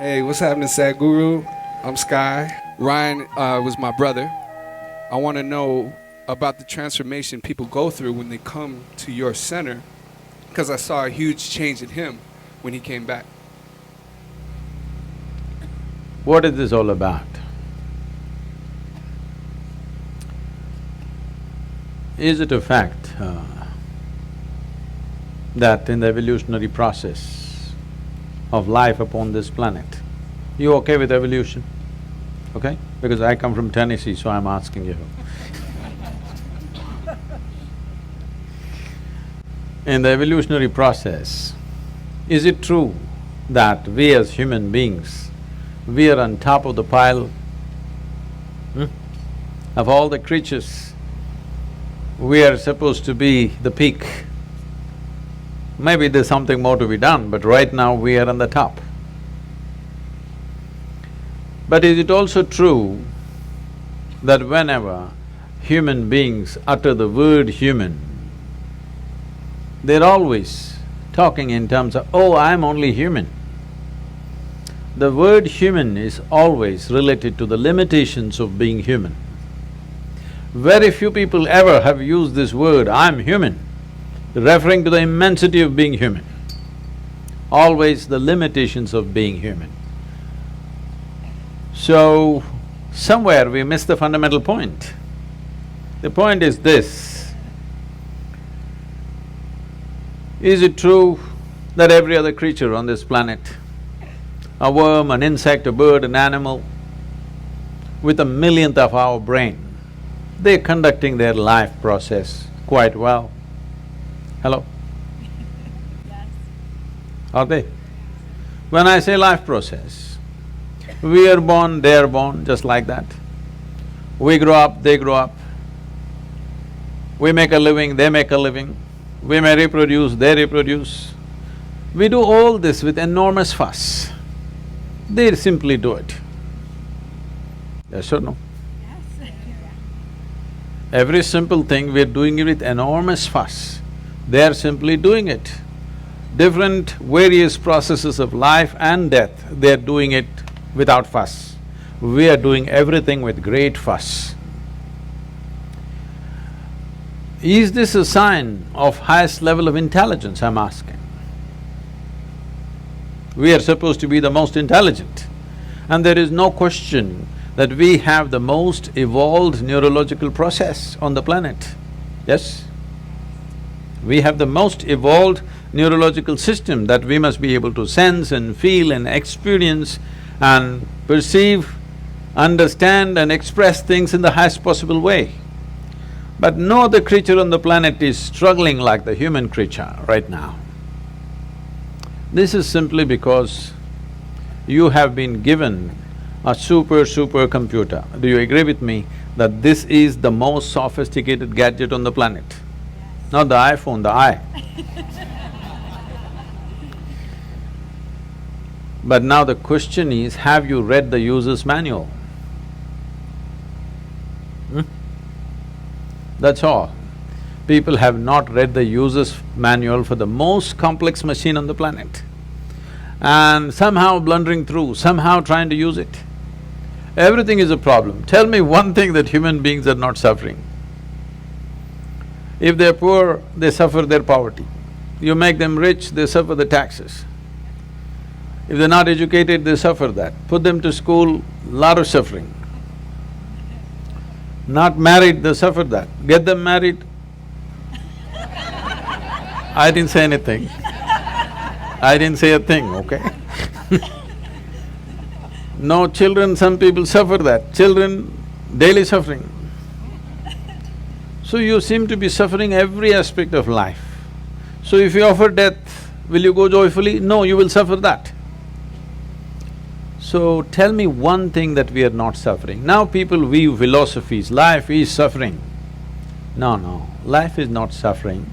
Hey, what's happening, Sadhguru? I'm Sky. Ryan was my brother. I want to know about the transformation people go through when they come to your center, because I saw a huge change in him when he came back. What is this all about? Is it a fact that in the evolutionary process of life upon this planet, you okay with evolution? Okay? Because I come from Tennessee, so I'm asking you. In the evolutionary process, is it true that we as human beings, we are on top of the pile of all the creatures? We are supposed to be the peak. Maybe there's something more to be done, but right now we are on the top. But is it also true that whenever human beings utter the word human, they're always talking in terms of, oh, I'm only human. The word human is always related to the limitations of being human. Very few people ever have used this word, I'm human, referring to the immensity of being human. Always the limitations of being human. So, somewhere we miss the fundamental point. The point is this: is it true that every other creature on this planet, a worm, an insect, a bird, an animal, with a millionth of our brain, they're conducting their life process quite well? Hello? Yes. Are they? When I say life process, we are born, they are born, just like that. We grow up, they grow up. We make a living, they make a living. We may reproduce, they reproduce. We do all this with enormous fuss. They simply do it. Yes or no? Yes. Every simple thing, we're doing it with enormous fuss. They're simply doing it. Different various processes of life and death, they're doing it without fuss. We are doing everything with great fuss. Is this a sign of highest level of intelligence, I'm asking? We are supposed to be the most intelligent, and there is no question that we have the most evolved neurological process on the planet, yes? We have the most evolved neurological system that we must be able to sense and feel and experience and perceive, understand and express things in the highest possible way. But no other creature on the planet is struggling like the human creature right now. This is simply because you have been given a super computer. Do you agree with me that this is the most sophisticated gadget on the planet? Yes. Not the iPhone, the I. But now the question is, have you read the user's manual? That's all. People have not read the user's manual for the most complex machine on the planet, and somehow blundering through, somehow trying to use it. Everything is a problem. Tell me one thing that human beings are not suffering. If they're poor, they suffer their poverty. You make them rich, they suffer the taxes. If they're not educated, they suffer that. Put them to school, lot of suffering. Not married, they suffer that. Get them married. I didn't say anything. I didn't say a thing, okay? No children, some people suffer that. Children, daily suffering. So you seem to be suffering every aspect of life. So if you offer death, will you go joyfully? No, you will suffer that. So tell me one thing that we are not suffering. Now people weave philosophies, life is suffering. No, life is not suffering,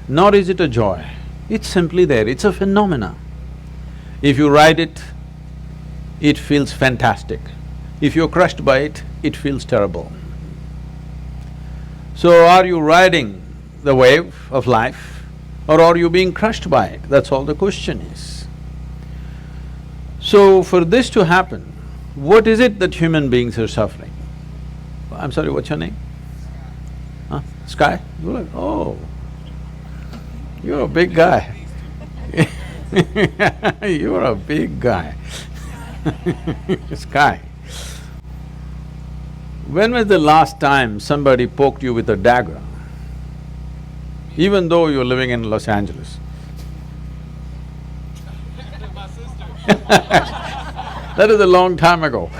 nor is it a joy. It's simply there, it's a phenomena. If you ride it, it feels fantastic. If you're crushed by it, it feels terrible. So are you riding the wave of life or are you being crushed by it? That's all the question is. So for this to happen, what is it that human beings are suffering? I'm sorry, what's your name? Huh? Sky? You're like, oh, you're a big guy. You're a big guy. Sky. When was the last time somebody poked you with a dagger? Even though you're living in Los Angeles. That is a long time ago.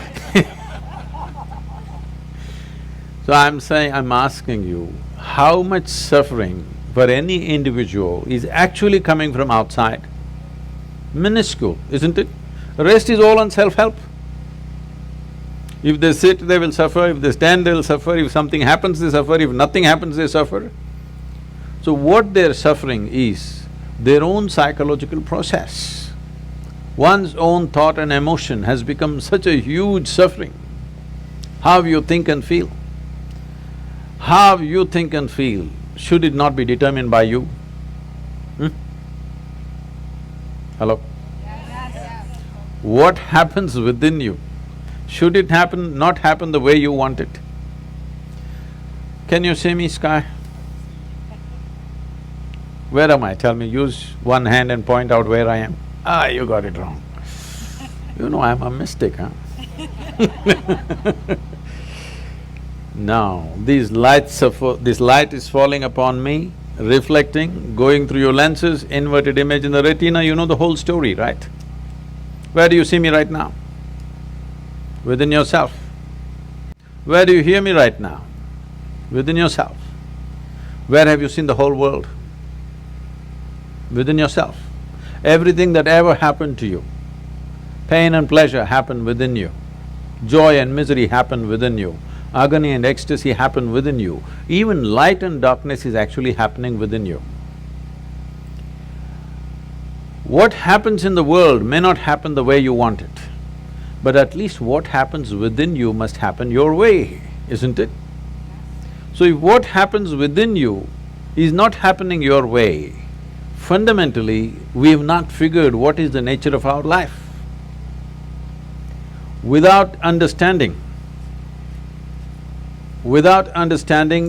So I'm asking you, how much suffering for any individual is actually coming from outside? Minuscule, isn't it? The rest is all on self-help. If they sit, they will suffer, if they stand, they will suffer, if something happens, they suffer, if nothing happens, they suffer. So what they're suffering is their own psychological process. One's own thought and emotion has become such a huge suffering. How you think and feel. How you think and feel, should it not be determined by you? Hello? Yes. What happens within you, should it not happen the way you want it? Can you see me, Sky? Where am I? Tell me, use one hand and point out where I am. Ah, you got it wrong. You know I'm a mystic, huh? Now, this light is falling upon me, reflecting, going through your lenses, inverted image in the retina, you know the whole story, right? Where do you see me right now? Within yourself. Where do you hear me right now? Within yourself. Where have you seen the whole world? Within yourself. Everything that ever happened to you, pain and pleasure happened within you, joy and misery happened within you, agony and ecstasy happen within you, even light and darkness is actually happening within you. What happens in the world may not happen the way you want it, but at least what happens within you must happen your way, isn't it? So if what happens within you is not happening your way, fundamentally, we have not figured what is the nature of our life. Without understanding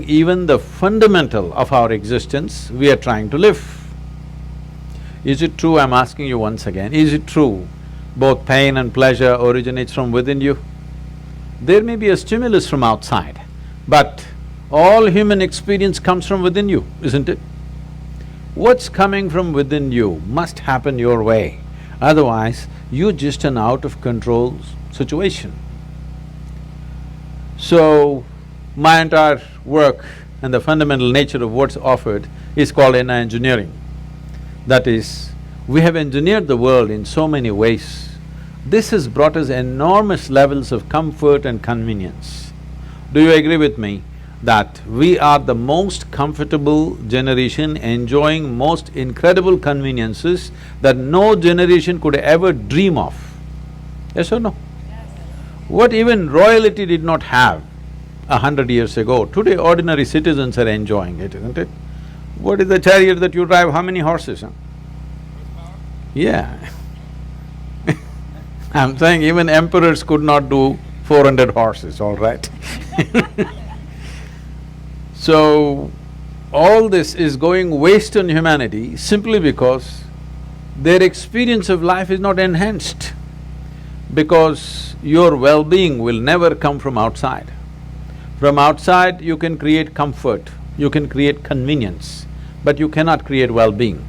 even the fundamental of our existence, we are trying to live. Is it true, I'm asking you once again, is it true both pain and pleasure originates from within you? There may be a stimulus from outside, but all human experience comes from within you, isn't it? What's coming from within you must happen your way, otherwise you're just an out-of-control situation. So, my entire work and the fundamental nature of what's offered is called inner engineering. That is, we have engineered the world in so many ways. This has brought us enormous levels of comfort and convenience. Do you agree with me that we are the most comfortable generation enjoying most incredible conveniences that no generation could ever dream of? Yes or no? Yes. What even royalty did not have 100 years ago, today ordinary citizens are enjoying it, isn't it? What is the chariot that you drive, how many horses, huh? Yeah. I'm saying even emperors could not do 400 horses, all right? So, all this is going waste on humanity simply because their experience of life is not enhanced. Because your well-being will never come from outside. From outside, you can create comfort, you can create convenience, but you cannot create well-being.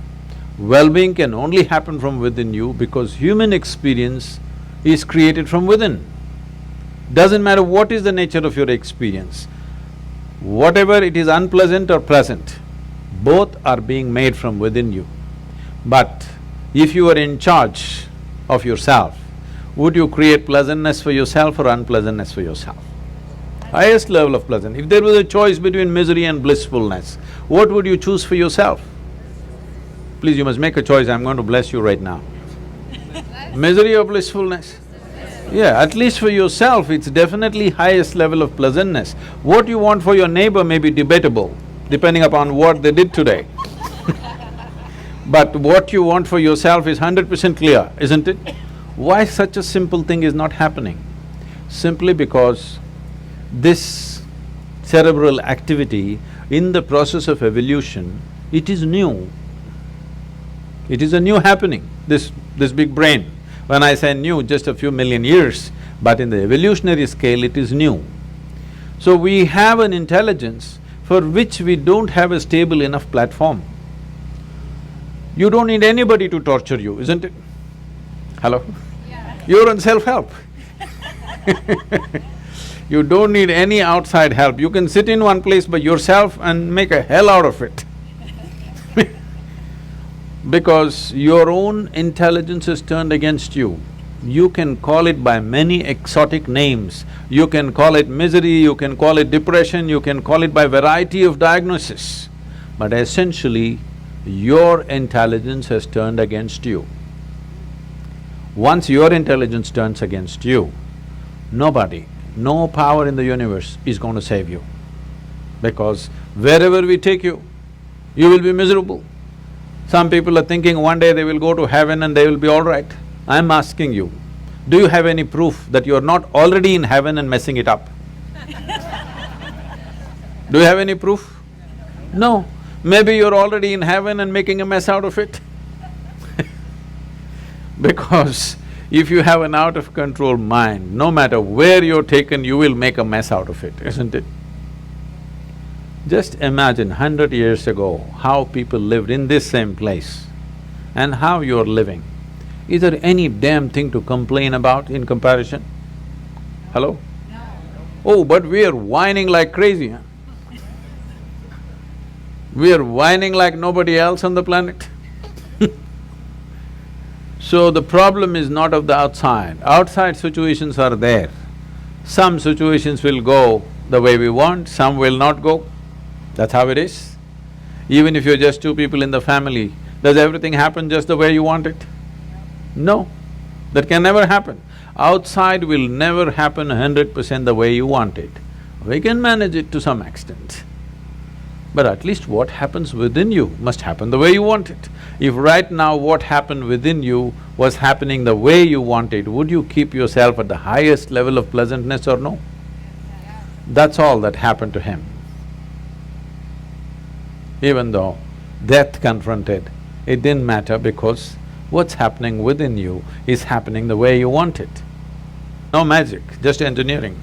Well-being can only happen from within you because human experience is created from within. Doesn't matter what is the nature of your experience, whatever it is unpleasant or pleasant, both are being made from within you. But if you are in charge of yourself, would you create pleasantness for yourself or unpleasantness for yourself? Highest level of pleasant. If there was a choice between misery and blissfulness, what would you choose for yourself? Please, you must make a choice, I'm going to bless you right now. Misery or blissfulness? Yeah, at least for yourself, it's definitely highest level of pleasantness. What you want for your neighbor may be debatable, depending upon what they did today. But what you want for yourself is 100% clear, isn't it? Why such a simple thing is not happening? Simply because this cerebral activity in the process of evolution, it is new. It is a new happening, this big brain. When I say new, just a few million years, but in the evolutionary scale, it is new. So we have an intelligence for which we don't have a stable enough platform. You don't need anybody to torture you, isn't it? Hello? Yeah. You're on self-help. You don't need any outside help. You can sit in one place by yourself and make a hell out of it. Because your own intelligence is turned against you. You can call it by many exotic names. You can call it misery, you can call it depression, you can call it by variety of diagnosis. But essentially, your intelligence has turned against you. Once your intelligence turns against you, nobody, no power in the universe is going to save you. Because wherever we take you, you will be miserable. Some people are thinking one day they will go to heaven and they will be all right. I'm asking you, do you have any proof that you're not already in heaven and messing it up? Do you have any proof? No. Maybe you're already in heaven and making a mess out of it. Because if you have an out-of-control mind, no matter where you're taken, you will make a mess out of it, isn't it? Just imagine 100 years ago, how people lived in this same place and how you're living. Is there any damn thing to complain about in comparison? Hello? No. Oh, but we are whining like crazy, huh? We are whining like nobody else on the planet. So the problem is not of the outside. Outside situations are there. Some situations will go the way we want, some will not go. That's how it is. Even if you're just two people in the family, does everything happen just the way you want it? No, that can never happen. Outside will never happen 100% the way you want it. We can manage it to some extent. But at least what happens within you must happen the way you want it. If right now what happened within you was happening the way you want it, would you keep yourself at the highest level of pleasantness or no? That's all that happened to him. Even though death confronted, it didn't matter because what's happening within you is happening the way you want it. No magic, just engineering.